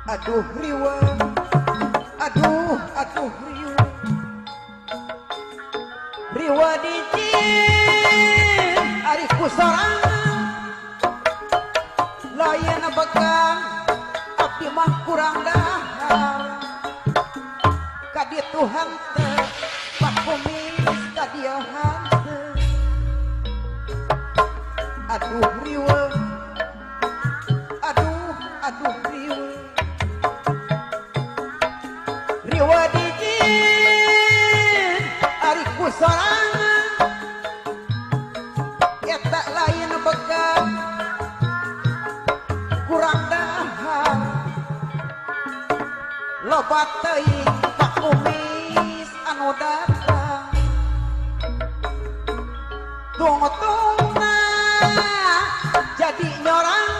Aduh riwa, aduh riwa, riwa dijin ari kusorangan, layan bekang abdi mah kurang dahar, kadi Tuhan teh pak kumis kadieu hanteu. Aduh riwa, aduh riwa, riwa dijin ari kusorangan, eta lain bekam kurang dahar, loba teuing pak kumis anu datang, tunggu-tunggu jadi nyorang